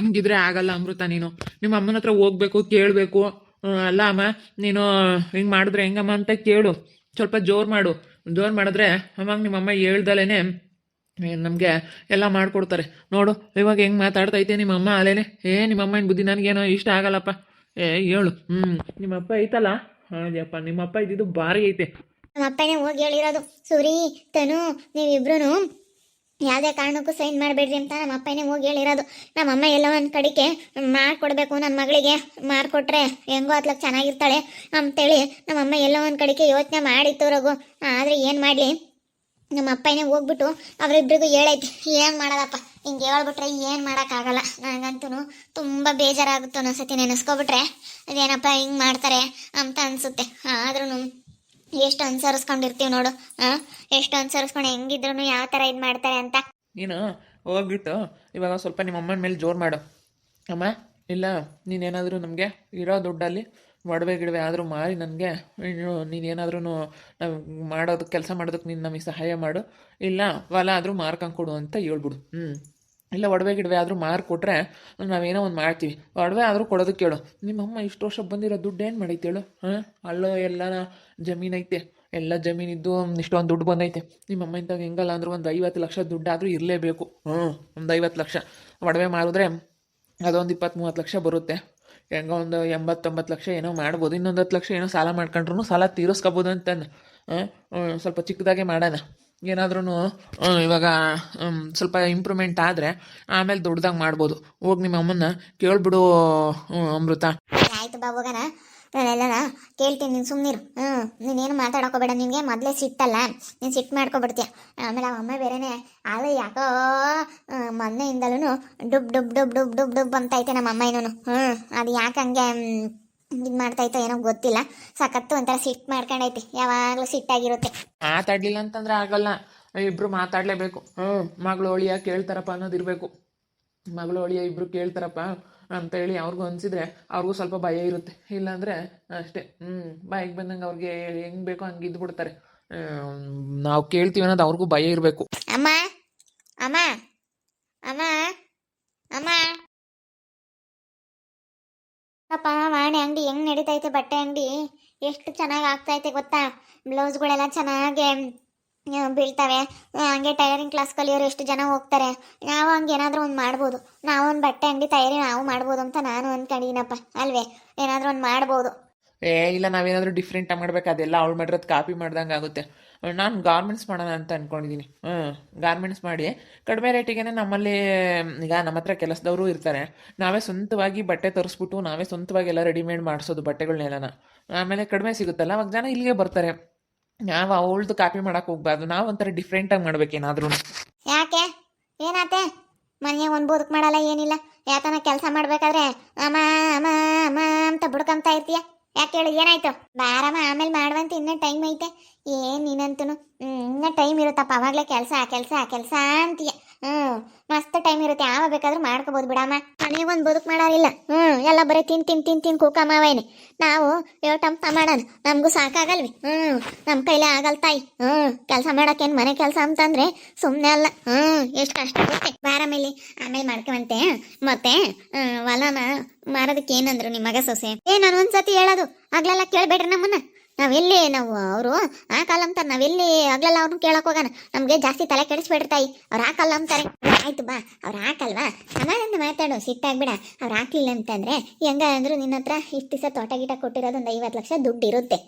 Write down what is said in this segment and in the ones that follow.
ಹಂಗಿದ್ರೆ ಆಗಲ್ಲ ಅಮೃತ. ನೀನು ನಿಮ್ಮ ಅಮ್ಮನ ಹತ್ರ ಹೋಗ್ಬೇಕು, ಕೇಳಬೇಕು. ಅಲ್ಲ ಅಮ್ಮ, ನೀನು ಹಿಂಗೆ ಮಾಡಿದ್ರೆ ಹೆಂಗಮ್ಮ ಅಂತ ಕೇಳು. ಸ್ವಲ್ಪ ಜೋರು ಮಾಡು. ಜೋರು ಮಾಡಿದ್ರೆ ಅವಾಗ ನಿಮ್ಮಮ್ಮ ಹೇಳ್ದಲೇ ನಮಗೆ ಎಲ್ಲ ಮಾಡಿಕೊಡ್ತಾರೆ. ನೋಡು ಇವಾಗ ಹೆಂಗೆ ಮಾತಾಡ್ತೈತೆ ನಿಮ್ಮಮ್ಮ ಅಲ್ಲೇನೆ. ನಿಮ್ಮಮ್ಮನ ಬುದ್ಧಿ ನನಗೇನೋ ಇಷ್ಟ ಆಗಲ್ಲಪ್ಪ. ಹೇಳು. ನಿಮ್ಮಪ್ಪ ಐತಲ್ಲ, ಅಯ್ಯಪ್ಪ ನಿಮ್ಮಪ್ಪ ಇದ್ದಿದ್ದು ಭಾರಿ ಐತೆ. ನಮ್ಮ ಅಪ್ಪನೇ ಹೋಗಿ ಹೇಳಿರೋದು, ಸೂರಿ ತನು ನೀವಿಬ್ರು ಯಾವುದೇ ಕಾರಣಕ್ಕೂ ಸೈನ್ ಮಾಡಬೇಡ್ರಿ ಅಂತ ನಮ್ಮ ಅಪ್ಪನೇ ಹೋಗಿ ಹೇಳಿರೋದು. ನಮ್ಮಮ್ಮ ಎಲ್ಲ ಒಂದು ಕಡೆಗೆ ಮಾಡಿಕೊಡ್ಬೇಕು, ನನ್ನ ಮಗಳಿಗೆ ಮಾಡಿಕೊಟ್ರೆ ಹೆಂಗೋ ಅತ್ಲಕ್ಕೆ ಚೆನ್ನಾಗಿರ್ತಾಳೆ ಅಂತೇಳಿ ನಮ್ಮಮ್ಮ ಎಲ್ಲ ಒಂದು ಕಡೆಗೆ ಯೋಚನೆ ಮಾಡಿತ್ತು ರಘು. ಆದರೆ ಏನು ಮಾಡಲಿ, ನಮ್ಮ ಅಪ್ಪನೇ ಹೋಗ್ಬಿಟ್ಟು ಅವರಿಬ್ರಿಗೂ ಹೇಳೈತಿ. ಏನು ಮಾಡೋದಪ್ಪ, ಹಿಂಗೆ ಹೇಳ್ಬಿಟ್ರೆ ಏನು ಮಾಡೋಕ್ಕಾಗಲ್ಲ. ನನಗಂತೂ ತುಂಬ ಬೇಜಾರಾಗುತ್ತೆ ಒಂದೊಂದ್ಸತಿ ನೆನೆಸ್ಕೊಬಿಟ್ರೆ. ಅದೇನಪ್ಪ ಹಿಂಗೆ ಮಾಡ್ತಾರೆ ಅಂತ ಅನಿಸುತ್ತೆ. ಆದ್ರೂ ಎಷ್ಟು ಅನುಸರಿಸ್ಕೊಂಡಿರ್ತೀವಿ ನೋಡು. ಎಷ್ಟು ಅನುಸರಿಸ್ಕೊಂಡು ಹೆಂಗಿದ್ರು ಯಾವ ಥರ ಇದು ಮಾಡ್ತಾರೆ ಅಂತ. ನೀನು ಹೋಗ್ಬಿಟ್ಟು ಇವಾಗ ಸ್ವಲ್ಪ ನಿಮ್ಮ ಅಮ್ಮನ ಮೇಲೆ ಜೋರು ಮಾಡು. ಅಮ್ಮ ಇಲ್ಲ, ನೀನೇನಾದರೂ ನಮಗೆ ಇರೋ ದುಡ್ಡಲ್ಲಿ ಒಡವೆ ಗಿಡವೆ ಆದರೂ ಮಾರಿ ನನಗೆ ನೀನೇನಾದ್ರೂ ನಾವು ಮಾಡೋದಕ್ಕೆ ಕೆಲಸ ಮಾಡೋದಕ್ಕೆ ನೀನು ನಮಗೆ ಸಹಾಯ ಮಾಡು, ಇಲ್ಲ ಹೊಲ ಆದರೂ ಮಾರ್ಕೊಂಡು ಕೊಡು ಅಂತ ಹೇಳ್ಬಿಡು. ಇಲ್ಲ ಒಡವೆ ಗಿಡವೆ ಆದರೂ ಮಾರಿಕೊಟ್ರೆ ನಾವೇನೋ ಒಂದು ಮಾಡ್ತೀವಿ. ಒಡವೆ ಆದರೂ ಕೊಡೋದಕ್ಕೆ ಕೇಳು. ನಿಮ್ಮಮ್ಮ ಇಷ್ಟು ವರ್ಷ ಬಂದಿರೋ ದುಡ್ಡು ಏನು ಮಾಡೈತೆ ಹೇಳು? ಅಲ್ಲೋ ಎಲ್ಲ ಜಮೀನೈತೆ, ಎಲ್ಲ ಜಮೀನಿದ್ದು ಇಷ್ಟೊಂದು ದುಡ್ಡು ಬಂದೈತೆ. ನಿಮ್ಮಮ್ಮ ಇಂತಾಗ ಹೆಂಗಲ್ಲ ಅಂದರೂ ಒಂದು 50 ಲಕ್ಷ ದುಡ್ಡಾದರೂ ಇರಲೇಬೇಕು. ಒಂದು 50 ಲಕ್ಷ ಒಡವೆ ಮಾರಿದ್ರೆ ಅದೊಂದು 20-30 ಲಕ್ಷ ಬರುತ್ತೆ. ಹೆಂಗೋ ಒಂದು 80-90 ಲಕ್ಷ ಏನೋ ಮಾಡ್ಬೋದು. ಇನ್ನೊಂದು 10 ಲಕ್ಷ ಏನೋ ಸಾಲ ಮಾಡ್ಕೊಂಡ್ರು ಸಾಲ ತೀರಿಸ್ಕೋಬೋದು ಅಂತ. ಸ್ವಲ್ಪ ಚಿಕ್ಕದಾಗೆ ಮಾಡೋಣ. ಏನಾದ್ರೂ ಇವಾಗ ಸ್ವಲ್ಪ ಇಂಪ್ರೂವ್ಮೆಂಟ್ ಆದರೆ ಆಮೇಲೆ ದೊಡ್ಡದಾಗಿ ಮಾಡ್ಬೋದು. ಹೋಗಿ ನಿಮ್ಮ ಅಮ್ಮನ್ನ ಕೇಳ್ಬಿಡು ಅಮೃತ. ಆಯ್ತು ಬಾ ಹೋಗೋಣ. ನಾನೆಲ್ಲ ಕೇಳ್ತೀನಿ, ನೀನು ಸುಮ್ಮನಿರು. ನೀನೇನು ಮಾತಾಡೋಕೋಬೇಡ. ನಿನಗೆ ಮೊದಲೇ ಸಿಟ್ಟಲ್ಲ, ನೀನು ಸಿಟ್ಟು ಮಾಡ್ಕೊಬಿಡ್ತೀಯ. ಆಮೇಲೆ ಅಮ್ಮ ಬೇರೆನೆ ಆದರೆ ಯಾಕೋ ಮೊನ್ನೆಯಿಂದಲೂ ಡುಬ್ ಡುಬ್ ಡುಬ್ ಡುಬ್ ಡುಬ್ ಡುಬ್ ಅಂತೈತೆ ನಮ್ಮ ಅಮ್ಮ ಇನ್ನೂ. ಅದು ಯಾಕೆ ಹಂಗೆ ಇದು ಮಾಡ್ತಾಯಿತ್ತೋ ಏನೋ ಗೊತ್ತಿಲ್ಲ. ಸಖತ್ತು ಒಂಥರ ಸಿಟ್ಟು ಮಾಡ್ಕೊಂಡೈತಿ, ಯಾವಾಗಲೂ ಸಿಟ್ಟಾಗಿರುತ್ತೆ. ಮಾತಾಡಲಿಲ್ಲ ಅಂತಂದ್ರೆ ಆಗಲ್ಲ, ಇಬ್ಬರು ಮಾತಾಡಲೇಬೇಕು. ಮಗಳು ಒಳಿಯ ಕೇಳ್ತಾರಪ್ಪ ಅನ್ನೋದಿರಬೇಕು. ಮಗಳು ಒಳಿಯ ಇಬ್ಬರು ಕೇಳ್ತಾರಪ್ಪ ಅಂತೇಳಿ ಅವ್ರಿಗೂ ಅನಿಸಿದ್ರೆ ಅವ್ರಿಗೂ ಸ್ವಲ್ಪ ಭಯ ಇರುತ್ತೆ. ಇಲ್ಲಾಂದರೆ ಅಷ್ಟೇ, ಬಾಯಿಗೆ ಬಂದಂಗೆ ಅವ್ರಿಗೆ ಹೆಂಗೆ ಬೇಕೋ ಹಂಗೆ ಇದ್ಬಿಡ್ತಾರೆ. ನಾವು ಕೇಳ್ತೀವಿ ಅನ್ನೋದು ಅವ್ರಿಗೂ ಭಯ ಇರಬೇಕು. ಅಮ್ಮ ಅಮ್ಮ ಅಮ್ಮ ಅಮ್ಮ ಅಪ್ಪ, ವಾಣಿ ಅಂಗಡಿ ಹೆಂಗೆ ನಡೀತೈತೆ? ಬಟ್ಟೆ ಅಂಗಡಿ ಎಷ್ಟು ಚೆನ್ನಾಗಿ ಆಗ್ತೈತೆ ಗೊತ್ತಾ? ಬ್ಲೌಸ್ಗಳೆಲ್ಲ ಚೆನ್ನಾಗಿ ಬೀಳ್ತವೆ. ಹಂಗೆ ಟೈಲರಿಂಗ್ ಕ್ಲಾಸ್ ಕಲಿಯೋರು ಎಷ್ಟು ಜನ ಹೋಗ್ತಾರೆ. ನಾವು ಹಂಗೆ ಏನಾದರೂ ಒಂದು ಮಾಡ್ಬೋದು. ನಾವು ಒಂದು ಬಟ್ಟೆ ಅಂಗಡಿ ತಯಾರಿ ನಾವು ಮಾಡ್ಬೋದು ಅಂತ ನಾನು ಅಂದ್ಕೊಂಡಿದ್ದೀನಪ್ಪ. ಅಲ್ವೇ? ಏನಾದರೂ ಒಂದು ಮಾಡ್ಬೋದು. ಇಲ್ಲ, ನಾವೇನಾದರೂ ಡಿಫ್ರೆಂಟಾಗಿ ಮಾಡ್ಬೇಕು. ಅದೆಲ್ಲ ಅವಳು ಮಾಡಿರೋದು ಕಾಪಿ ಮಾಡ್ದಂಗೆ ಆಗುತ್ತೆ. ನಾನು ಗಾರ್ಮೆಂಟ್ಸ್ ಮಾಡೋಣ ಅಂತ ಅಂದ್ಕೊಂಡಿದ್ದೀನಿ. ಗಾರ್ಮೆಂಟ್ಸ್ ಮಾಡಿ ಕಡಿಮೆ ರೇಟಿಗೆ ನಮ್ಮಲ್ಲಿ ಈಗ ನಮ್ಮ ಹತ್ರ ಕೆಲಸದವರು ಇರ್ತಾರೆ. ನಾವೇ ಸ್ವಂತವಾಗಿ ಬಟ್ಟೆ ತರಿಸ್ಬಿಟ್ಟು ನಾವೇ ಸ್ವಂತವಾಗಿ ಎಲ್ಲ ರೆಡಿಮೇಡ್ ಮಾಡಿಸೋದು ಬಟ್ಟೆಗಳನ್ನೆಲ್ಲ. ಆಮೇಲೆ ಕಡಿಮೆ ಸಿಗುತ್ತಲ್ಲ, ಅವಾಗ ಜನ ಇಲ್ಲಿಗೆ ಬರ್ತಾರೆ. ನಾವು ಅವಳದು ಕಾಪಿ ಮಾಡೋಕೆ ಹೋಗ್ಬಾರ್ದು. ನಾವು ಒಂಥರ ಡಿಫ್ರೆಂಟಾಗಿ ಮಾಡ್ಬೇಕೇನಾದ್ರೂ. ಯಾಕೆ? ಏನಾತೆ? ಮನೆಯಾಗ ಒಂದು ಬದುಕು ಮಾಡಲ್ಲ, ಏನಿಲ್ಲ. ಯಾಕನ ಕೆಲಸ ಮಾಡ್ಬೇಕಾದ್ರೆ ಅಮ್ಮ ಅಮ್ಮ ಅಮ್ಮ ಅಂತ ಬುಡ್ಕೊಂತ ಇರ್ತೀಯ. ಯಾಕೆ ಹೇಳಿ, ಏನಾಯ್ತು? ಬಾರಮ್ಮ, ಆಮೇಲೆ ಮಾಡುವಂತ ಇನ್ನೂ ಟೈಮ್ ಐತೆ. ಏನು ನೀನಂತೂ ಇನ್ನೂ ಟೈಮ್ ಇರುತ್ತಪ್ಪ. ಅವಾಗಲೇ ಕೆಲಸ ಕೆಲಸ ಕೆಲಸ ಅಂತೀಯ. ಮಸ್ತ್ ಟೈಮ್ ಇರುತ್ತೆ, ಯಾವ ಬೇಕಾದ್ರೂ ಮಾಡ್ಕೋಬೋದು ಬಿಡಮ್ಮ. ಮನೆಗೊಂದು ಬದುಕು ಮಾಡೋರಿಲ್ಲ. ಎಲ್ಲ ಬರೀ ತಿನ್ ಕೂಕಮ್ಮವೇನೆ. ನಾವು ಯೋಟಂಪ ಮಾಡೋಣ, ನಮಗೂ ಸಾಕಾಗಲ್ವಿ? ನಮ್ಮ ಕೈಲೇ ಆಗಲ್ ತಾಯಿ. ಕೆಲಸ ಮಾಡೋಕ್ಕೇನು ಮನೆ ಕೆಲಸ ಅಂತಂದ್ರೆ ಸುಮ್ಮನೆ ಅಲ್ಲ. ಎಷ್ಟು ಕಷ್ಟ ಆಗುತ್ತೆ. ಬಾರ ಮೇಲೆ ಆಮೇಲೆ ಮಾಡ್ಕೊಂತೆ. ಮತ್ತೆ ಹೊಲನ ಮಾರೋದಕ್ಕೆ ಏನಂದ್ರು ನಿಮ್ಮ ಮಗ ಸೊಸೆ? ನಾನು ಒಂದ್ಸತಿ ಹೇಳೋದು ಆಗ್ಲೆಲ್ಲ ಕೇಳಬೇಡ್ರಿ ನಮ್ಮನ್ನ. ನಾವು ಅವರು ಹಾಕಲ್ಲ ಅಂತಾರೆ. ನಾವೆಲ್ಲಿ ಆಗ್ಲೆಲ್ಲ ಅವ್ರನ್ನ ಕೇಳಕ್ ಹೋಗೋಣ? ನಮಗೆ ಜಾಸ್ತಿ ತಲೆ ಕೆಡಿಸ್ಬೇಡ್ರಿ ತಾಯಿ. ಅವ್ರು ಹಾಕಲ್ಲ ಅಂತಾರೆ. ಆಯ್ತು ಬಾ, ಅವ್ರು ಹಾಕಲ್ವಾ? ಸಮಾಧಾನ ಮಾತಾಡು, ಸಿಟ್ಟಾಗ್ಬಿಡ. ಅವ್ರು ಹಾಕ್ಲಿಲ್ಲ ಅಂತಂದ್ರೆ ಹೆಂಗ ಅಂದ್ರು ನಿನ್ನ ಹತ್ರ ಇಷ್ಟು ದಿವಸ ತೋಟ ಗಿಟ ಕೊಟ್ಟಿರೋದು ಒಂದು 50 ಲಕ್ಷ ದುಡ್ಡು ಇರುತ್ತೆ.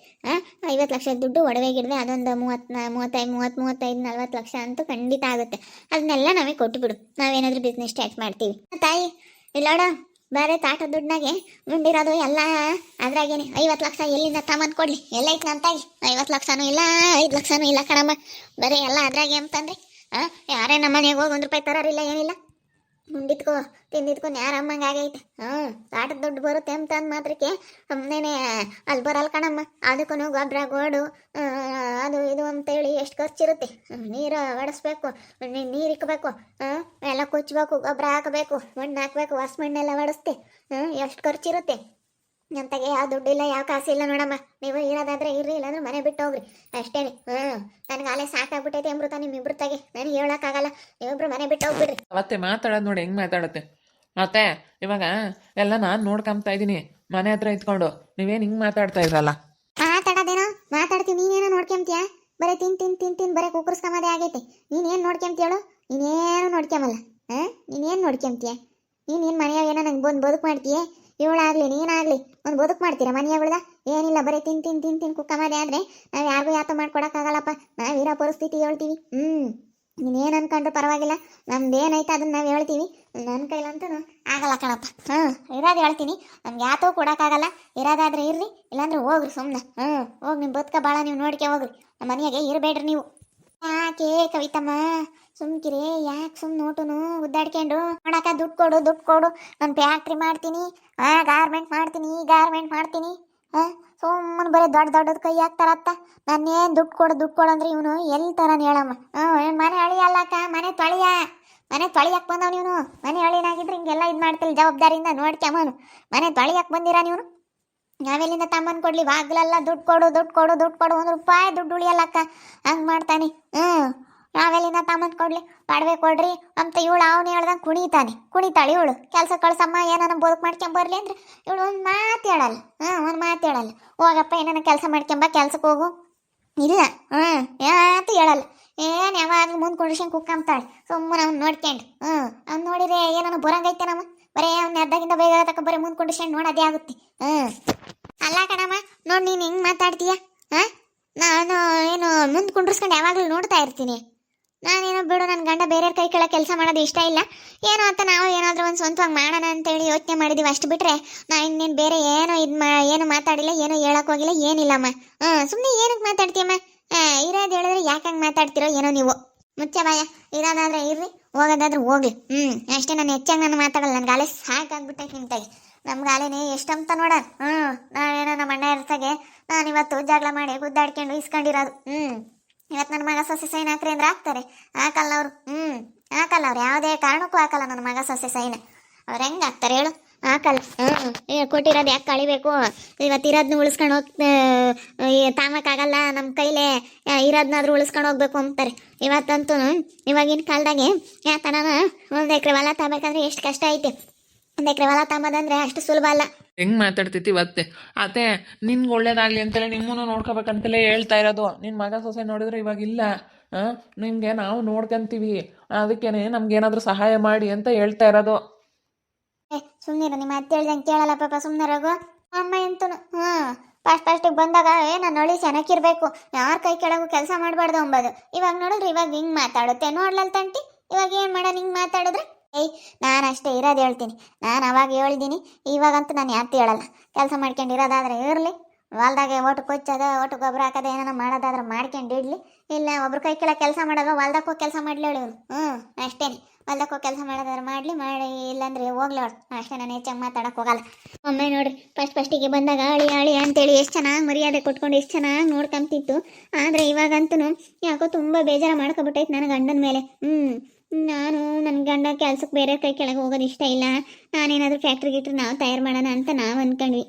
50 ಲಕ್ಷ ದುಡ್ಡು ಒಡವೆ ಗಿಡವೆ ಅದೊಂದು 35-40 ಲಕ್ಷ ಅಂತೂ ಖಂಡಿತ ಆಗುತ್ತೆ. ಅದನ್ನೆಲ್ಲ ನಾವೇ ಕೊಟ್ಟುಬಿಡು. ನಾವೇನಾದ್ರೂ ಬಿಸ್ನೆಸ್ ಸ್ಟಾರ್ಟ್ ಮಾಡ್ತೀವಿ ತಾಯಿ. ಇಲ್ಲೋಡ, ಬೇರೆ ತಾಟ ದುಡ್ಡಾಗೆ ಮುಂಡಿರೋದು ಎಲ್ಲ ಅದ್ರಾಗೇನೆ. 50 ಲಕ್ಷ ಎಲ್ಲಿಂದ ತಗೊಂಡು ಕೊಡ್ಲಿ? ಎಲ್ಲೈತೆ ನಮ್ಮ ತಾಯಿ? 50 ಲಕ್ಷನೂ ಇಲ್ಲ, 5 ಲಕ್ಷನೂ ಇಲ್ಲ ಕಣಮ್ಮ. ಬರೀ ಎಲ್ಲ ಅದ್ರಾಗೆ ಅಂತಂದ್ರೆ ಯಾರೇ ನಮ್ಮ ಮನೆಗೆ ಹೋಗಿ 1 ರೂಪಾಯಿ ತರೋರಿಲ್ಲ, ಏನಿಲ್ಲ. ಉಂಡಿದ್ಕೋ ತಿಂದಿದ್ಕೋ ನ್ಯಾರಮ್ಮಂಗೆ ಆಗೈತೆ. ತಾಟದ ದುಡ್ಡು ಬರುತ್ತೆ ಅಂತ ಅಂದ ಮಾತ್ರಕ್ಕೆ ಸುಮ್ಮನೆ ಅಲ್ಲಿ ಬರಲ್ಲ ಕಣಮ್ಮ. ಅದಕ್ಕೂ ಗೊಬ್ಬರ ಗೋಡು ಅದು ಇದು ಅಂತೇಳಿ ಎಷ್ಟು ಖರ್ಚಿರುತ್ತೆ. ನೀರು ಒಡಿಸ್ಬೇಕು, ನೀರು ಇಕ್ಕಬೇಕು, ಎಲ್ಲ ಕುಚ್ಚಬೇಕು, ಗೊಬ್ಬರ ಹಾಕಬೇಕು, ಮಣ್ಣು ಹಾಕಬೇಕು, ಹೊಸ ಮಣ್ಣೆಲ್ಲ ಒಡಿಸ್ತೆ. ಎಷ್ಟು ಖರ್ಚಿರುತ್ತೆ ಅಂತಾಗೆ. ಯಾವ ದುಡ್ಡಿಲ್ಲ, ಯಾವ ಕಾಸಿಲ್ಲ ನೋಡಮ್ಮ. ನೀವು ಇರೋದಾದ್ರೆ ಇರ್ರಿ, ಇಲ್ಲಾಂದ್ರೆ ಮನೆ ಬಿಟ್ಟು ಹೋಗ್ರಿ ಅಷ್ಟೇ. ನನಗೆ ಅಲ್ಲೇ ಸಾಕಾಗ್ಬಿಟ್ಟೈತೆ ಅಮೃತ ನಿಮ್ಮಿಬ್ರು ತಾಗೆ. ನನಗೆ ಹೇಳೋಕ್ಕಾಗಲ್ಲ. ನೀವಿಬ್ರು ಮನೆ ಬಿಟ್ಟು ಹೋಗ್ಬಿಡ್ರಿ. ಅವತ್ತೆ ಮಾತಾಡೋದು ನೋಡಿ ಹೆಂಗೆ ಮಾತಾಡತ್ತೆ. ಮತ್ತೆ ಇವಾಗ ಎಲ್ಲ ನಾನು ನೋಡ್ಕೊಂತ ಇದ್ದೀನಿ ಮನೆ ಹತ್ರ ಇದ್ಕೊಂಡು ನೀವೇನು ಹಿಂಗೆ ಮಾತಾಡ್ತಾ ಇದ್ರಲ್ಲ. ಮಾತಾಡೋದೇನೋ ಮಾತಾಡ್ತೀವಿ, ನೀನೇನೋ ನೋಡ್ಕೊಂತೀಯ. ಬರೀ ತಿನ್ ಬರೀ ಕುಕ್ಕರ್ಸ್ಕೊಂಬದೇ ಆಗೈತಿ. ನೀನೇನು ನೋಡ್ಕೊಂತೀಯಳು? ನೀನೇನು ನೋಡ್ಕೊಂಬಲ್ಲ. ನೀನೇನು ನೋಡ್ಕೊಂತೀಯ? ನೀನೇನು ಮನೆಯಾಗ ಏನೋ ನಂಗೆ ಬಂದು ಬದುಕು ಮಾಡ್ತೀಯ? ಇವಳಾಗ್ಲಿ ನೀನಾಗ್ಲಿ ಒಂದು ಬದುಕು ಮಾಡ್ತೀರಾ ಮನೆಯಾಗಳ್ದ? ಏನಿಲ್ಲ, ಬರೀ ತಿನ್ ಕುಕ್ಕಮದೆ ಆದರೆ ನಾವು ಯಾರಿಗೂ ಯಾತ ಮಾಡ್ಕೊಡಕ್ಕಾಗಲ್ಲಪ್ಪ. ನಾವಿರೋ ಪರಿಸ್ಥಿತಿ ಹೇಳ್ತೀವಿ. ನೀನೇನು ಅನ್ಕೊಂಡ್ರು ಪರವಾಗಿಲ್ಲ, ನಮ್ದು ಏನೈತೆ ಅದನ್ನ ನಾವು ಹೇಳ್ತೀವಿ. ನನ್ನ ಕೈಲಂತೂ ಆಗಲ್ಲ ಕಣಪ್ಪ. ಇರೋದು ಹೇಳ್ತೀನಿ, ನಮ್ಗೆ ಯಾತೋ ಕೊಡೋಕ್ಕಾಗಲ್ಲ. ಇರೋದಾದ್ರೆ ಇರ್ರಿ, ಇಲ್ಲಾಂದ್ರೆ ಹೋಗ್ರಿ ಸುಮ್ಮನೆ. ಹೋಗಿ ನಿಮ್ಮ ಬದುಕ ಭಾಳ ನೀವು ನೋಡ್ಕೆ ಹೋಗ್ರಿ, ನಮ್ಮ ಮನೆಯಾಗೆ ಇರಬೇಡ್ರಿ ನೀವು. ಯಾಕೆ ಕವಿತಮ್ಮ ಸುಮ್ಕಿರಿ? ಯಾಕೆ ಸುಮ್ಮನೆ ನೋಟುನು ಉದ್ದಾಡ್ಕೊಂಡು ಮಾಡಾಕ ದುಡ್ಡು ಕೊಡು ನಾನು ಫ್ಯಾಕ್ಟ್ರಿ ಮಾಡ್ತೀನಿ, ಗಾರ್ಮೆಂಟ್ ಮಾಡ್ತೀನಿ. ಸುಮ್ಮನೆ ಬರೀ ದೊಡ್ಡದು ಕೈ ಹಾಕ್ತಾರತ್ತ. ನಾನೇನು ದುಡ್ಡು ಕೊಡು ಅಂದ್ರೆ ಇವನು ಎಲ್ಲಿ ತರಾನ ಹೇಳಮ್ಮ. ಮನೆ ಅಳಿಯಲ್ಲಕ್ಕ, ಮನೆ ತೊಳಿಯಕ್ಕೆ ಬಂದವ್ ಇವನು. ಮನೆ ಅಳಿನಾಗಿದ್ರೆ ಹಿಂಗೆಲ್ಲ ಇದು ಮಾಡ್ತಿಲ್ಲ, ಜವಾಬ್ದಾರಿಯಿಂದ ನೋಡ್ಕ್ಯಮ್ಮನು. ಮನೆ ತೊಳಿಯಕ್ಕೆ ಬಂದಿರ ನೀವು. ನಾವೆಲ್ಲಿಂದ ತಮ್ಮನ್ ಕೊಡ್ಲಿ? ಬಾಗ್ಲೆಲ್ಲ ದುಡ್ಡು ಕೊಡು 1 ರೂಪಾಯಿ ದುಡ್ಡು ಉಳಿಯಲ್ಲಕ್ಕ. ಹಂಗೆ ಮಾಡ್ತಾನೆ. ನಾವೆಲ್ಲಿಂದ ತಮ್ಮನ್ ಕೊಡ್ಲಿ? ಪಾಡ್ವೆ ಕೊಡ್ರಿ ಅಂತ ಇವಳು ಅವನು ಹೇಳ್ದಂಗೆ ಕುಣಿತಾಳೆ ಇವಳು. ಕೆಲಸ ಕಳ್ಸಮ್ಮ, ಏನಾನ ಬದುಕು ಮಾಡ್ಕೊಂಬರ್ಲಿ ಅಂದ್ರೆ ಇವಳು ಒಂದು ಮಾತು ಹೇಳಲ್ಲ. ಹೋಗಪ್ಪ ಏನಾನ ಕೆಲಸ ಮಾಡ್ಕೊಂಬ, ಕೆಲ್ಸಕ್ಕೆ ಹೋಗು. ಇಲ್ಲ ಯಾತು ಹೇಳಲ್ಲ. ಏನು ಯಾವಾಗಲೂ ಮುಂದೆ ಕುಂಡ್ರಿಸ್ಕೊಂಡು ಕುಕ್ಕಂತಾಳೆ ಸುಮ್ಮನೆ ಅವ್ನು ನೋಡ್ಕೊಂಡು. ಅವ್ನು ನೋಡಿದ್ರೆ ಏನಾನ ಬರಂಗೈತೆ ನಮ್ಮ, ಬರೀ ಅವ್ನ ಅರ್ಧಗಿಂತ ಬೇಗ ತಕ್ಕ ಬರೀ ಮುಂದೆ ಕುಂಡ್ರಿಸ್ಕೊಂಡು ನೋಡೋದೇ ಆಗುತ್ತೆ. ಅಲ್ಲ ಕಣಮ್ಮ, ನೋಡಿ ನೀನು ಹಿಂಗೆ ಮಾತಾಡ್ತೀಯ. ನಾನು ಏನು ಮುಂದೆ ಕುಂಡ್ರಿಸ್ಕೊಂಡು ಯಾವಾಗಲೂ ನೋಡ್ತಾ ಇರ್ತೀನಿ. ನಾನೇನೋ ಬಿಡು, ನನ್ನ ಗಂಡ ಬೇರೆ ಕೈ ಕೆಳಗೆ ಕೆಲಸ ಮಾಡೋದು ಇಷ್ಟ ಇಲ್ಲ ಏನೋ ಅಂತ ನಾವು ಏನಾದರೂ ಒಂದು ಸ್ವಂತವಾಗಿ ಮಾಡೋಣ ಅಂತೇಳಿ ಯೋಚನೆ ಮಾಡಿದ್ದೀವಿ. ಅಷ್ಟು ಬಿಟ್ಟರೆ ನಾ ಇನ್ನೇನು ಬೇರೆ ಏನು ಮಾತಾಡಿಲ್ಲ, ಏನೋ ಹೇಳಕ್ಕೆ ಹೋಗಿಲ್ಲ, ಏನಿಲ್ಲಮ್ಮ. ಸುಮ್ಮನೆ ಏನಕ್ಕೆ ಮಾತಾಡ್ತೀಯಮ್ಮ? ಇರೋದು ಹೇಳಿದ್ರೆ ಯಾಕೆ ಹಂಗೆ ಮಾತಾಡ್ತಿರೋ ಏನೋ ನೀವು. ಮುಚ್ಚ ಬಾಯ, ಇರೋದಾದ್ರೆ ಇರ್ರಿ, ಹೋಗೋದಾದ್ರೆ ಹೋಗ್ಲಿ. ಅಷ್ಟೇ. ನಾನು ಹೆಚ್ಚಾಗಿ ನಾನು ಮಾತಾಡಲ್ಲ, ನನ್ನ ಗಾಲೆ ಸಾಕಾಗ್ಬಿಟ್ಟೈತೆ ನಿಂತಾಗೆ. ನಮ್ಮ ಗಾಲೆನೇ ಎಷ್ಟಂತ ನೋಡೋಣ. ನಾವೇನೋ ನಮ್ಮ ಅಣ್ಣ ಇರ್ತಾಗೆ ನಾನು ಇವತ್ತು ಜಗಳ ಮಾಡಿ ಗುದ್ದಾಡ್ಕೊಂಡು ಇಸ್ಕೊಂಡಿರೋದು. ಇವತ್ತು ನನ್ನ ಮಗ ಸೊಸೆ ಸೈನ್ ಹಾಕ್ರಿ ಅಂದ್ರೆ ಹಾಕ್ತಾರೆ? ಹಾಕಲ್ಲ ಅವರು. ಹಾಕಲ್ಲ ಅವ್ರು, ಯಾವುದೇ ಕಾರಣಕ್ಕೂ ಹಾಕಲ್ಲ ನನ್ನ ಮಗ ಸೊಸೆ ಸೈನ್. ಅವ್ರು ಹೆಂಗೆ ಹಾಕ್ತಾರೆ ಹೇಳು? ಹಾಕಲ್ಲ. ಕೊಟ್ಟಿರೋದು ಯಾಕೆ ಕಳಿಬೇಕು? ಇವತ್ತು ಇರೋದನ್ನ ಉಳಿಸ್ಕೊಂಡು ತಾಮಕ್ಕಾಗಲ್ಲ ನಮ್ಮ ಕೈಲೇ, ಇರೋದನ್ನಾದ್ರೂ ಉಳಿಸ್ಕೊಂಡು ಹೋಗ್ಬೇಕು ಅಂತಾರೆ. ಇವತ್ತಂತೂ ಇವಾಗಿನ ಕಾಲದಾಗೆ ಯಾತನ 1 ಎಕರೆ ಹೊಲ ತಗೋಬೇಕಂದ್ರೆ ಎಷ್ಟು ಕಷ್ಟ ಐತೆ. 1 ಎಕರೆ ಹೊಲ ತಗೋದಂದ್ರೆ ಅಷ್ಟು ಸುಲಭ ಅಲ್ಲ. ಹೆಂಗೆ ಮಾತಾಡ್ತೈತಿ ಇವತ್ತೆ? ಅತ್ತೆ ನಿನ್ಗೆ ಒಳ್ಳೇದಾಗಲಿ ಅಂತಲೇ ನಿಮ್ಮನ್ನು ನೋಡ್ಕೋಬೇಕಂತಲೇ ಹೇಳ್ತಾ ಇರೋದು. ನಿನ್ನ ಮಗ ಸೊಸೆ ನೋಡಿದ್ರೆ ಇವಾಗಿಲ್ಲ. ನಿಮಗೆ ನಾವು ನೋಡ್ಕೊಂತೀವಿ, ಅದಕ್ಕೇನೆ ನಮ್ಗೇನಾದರೂ ಸಹಾಯ ಮಾಡಿ ಅಂತ ಹೇಳ್ತಾ ಇರೋದು. ಸುಮ್ಮನಿರು, ನಿಮ್ಮ ಅತ್ತೆ ಹೇಳ್ದಂಗೆ ಕೇಳಲ್ಲ ಪಾಪ, ಸುಮ್ಮನೆ ರಘು. ಅಮ್ಮ ಎಂತೂ ಫಸ್ಟಿಗೆ ಬಂದಾಗ ನಾನು ಒಳ್ಳೆ ಚೆನ್ನಾಗಿರ್ಬೇಕು, ಯಾರ ಕೈ ಕೆಳಗೂ ಕೆಲಸ ಮಾಡಬಾರ್ದು ಅಂಬೋದು. ಇವಾಗ ನೋಡಿದ್ರೆ ಇವಾಗ ಹಿಂಗೆ ಮಾತಾಡುತ್ತೆ. ನೋಡ್ಲಲ್ ತಂಟಿ, ಇವಾಗ ಏನು ಮಾಡೋಣ ಹಿಂಗೆ ಮಾತಾಡಿದ್ರೆ? ನಾನು ಅಷ್ಟೇ ಇರೋದು ಹೇಳ್ತೀನಿ. ನಾನು ಅವಾಗ ಹೇಳ್ದೀನಿ, ಇವಾಗಂತೂ ನಾನು ಯಾತು ಹೇಳಲ್ಲ. ಕೆಲಸ ಮಾಡ್ಕೊಂಡಿರೋದಾದ್ರೆ ಇರಲಿ, ಹೊಲ್ದಾಗೆ ಒಟ್ಟು ಕೊಚ್ಚೋದು, ಒಟ್ಟು ಗೊಬ್ಬರ ಹಾಕೋದು, ಏನಾನ ಮಾಡೋದಾದ್ರೆ ಮಾಡ್ಕೊಂಡಿಡ್ಲಿ. ಇಲ್ಲ ಒಬ್ರು ಕೈ ಕೆಳಗೆ ಕೆಲಸ ಮಾಡೋದು, ಹೊಲ್ದಕ್ಕೆ ಹೋಗಿ ಕೆಲಸ ಮಾಡಲಿ ಹೇಳಿ. ಅಷ್ಟೇ. ಹೊಲ್ದಕ್ಕೆ ಹೋಗಿ ಕೆಲಸ ಮಾಡೋದಾದ್ರೆ ಮಾಡಿ ಇಲ್ಲಾಂದ್ರೆ ಹೋಗ್ಲಿ ಅವಳು. ಅಷ್ಟೇ. ನಾನು ಹೆಚ್ಚಾಗಿ ಮಾತಾಡೋಕೆ ಹೋಗಲ್ಲ. ಒಮ್ಮೆ ನೋಡ್ರಿ, ಫಸ್ಟಿಗೆ ಬಂದಾಗ ಅಳಿ ಅಂತೇಳಿ ಎಷ್ಟು ಚೆನ್ನಾಗಿ ಮರ್ಯಾದೆ ಕೊಟ್ಕೊಂಡು ಎಷ್ಟು ಚೆನ್ನಾಗಿ ನೋಡ್ಕೊಂತಿತ್ತು. ಆದರೆ ಇವಾಗಂತೂ ಯಾಕೋ ತುಂಬ ಬೇಜಾರು ಮಾಡ್ಕೊಬಿಟ್ಟೈತೆ ನನ್ನ ಗಂಡನ ಮೇಲೆ. ನಾನು ನನ್ನ ಗಂಡ ಕೆಲ್ಸಕ್ಕೆ ಬೇರೆ ಕೈ ಕೆಳಗೆ ಹೋಗೋದು ಇಷ್ಟ ಇಲ್ಲ. ನಾನೇನಾದರೂ ಫ್ಯಾಕ್ಟ್ರಿ ನಾವು ತಯಾರು ಮಾಡೋಣ ಅಂತ ನಾವು ಅಂದ್ಕೊಂಡ್ವಿ.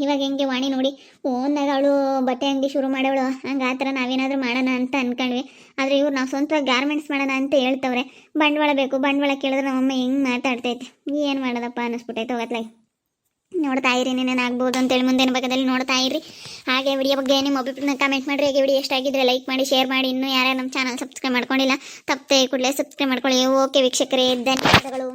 ಇವಾಗ ಹೆಂಗೆ ವಾಣಿ ನೋಡಿ ಓನಾಗ ಅವಳು ಬಟ್ಟೆ ಅಂಗಡಿ ಶುರು ಮಾಡೋಳು, ಹಂಗೆ ಆ ಥರ ನಾವೇನಾದರೂ ಮಾಡೋಣ ಅಂತ ಅಂದ್ಕೊಂಡ್ವಿ. ಆದರೆ ಇವ್ರು ನಾವು ಸ್ವಂತವಾಗಿ ಗಾರ್ಮೆಂಟ್ಸ್ ಮಾಡೋಣ ಅಂತ ಹೇಳ್ತವ್ರೆ. ಬಂಡವಾಳ ಬೇಕು, ಬಂಡವಾಳ ಕೇಳಿದ್ರೆ ನಮ್ಮಮ್ಮ ಹೆಂಗೆ ಮಾತಾಡ್ತೈತೆ, ಏನು ಮಾಡೋದಪ್ಪ ಅನ್ನಿಸ್ಬಿಟ್ಟೈತೆ. ಹೋಗತ್ಲಾಗಿ ನೋಡ್ತಾ ಇರಿ, ಆಗ್ಬೋದು ಅಂತೇಳಿ ಮುಂದಿನ ಭಾಗದಲ್ಲಿ ನೋಡ್ತಾ ಇರಿ. ಹಾಗೆ ವಿಡಿಯೋ ಬಗ್ಗೆ ನಿಮ್ಮ ಒಬ್ಬರನ್ನ ಕಮೆಂಟ್ ಮಾಡಿರಿ. ಹಾಗೆ ವಿಡಿಯೋ ಇಷ್ಟ ಆಗಿದ್ರೆ ಲೈಕ್ ಮಾಡಿ, ಶೇರ್ ಮಾಡಿ. ಇನ್ನೂ ಯಾರ್ಯಾರು ನಮ್ಮ ಚಾನಲ್ ಸಬ್ಸ್ಕ್ರೈಬ್ ಮಾಡ್ಕೊಂಡಿಲ್ಲ ತಪ್ಪದೆ ಕೂಡಲೇ ಸಬ್ಸ್ಕ್ರೈಬ್ ಮಾಡ್ಕೊಳ್ಳಿ. ಓಕೆ ವೀಕ್ಷಕರೇ, ಧನ್ಯವಾದಗಳು.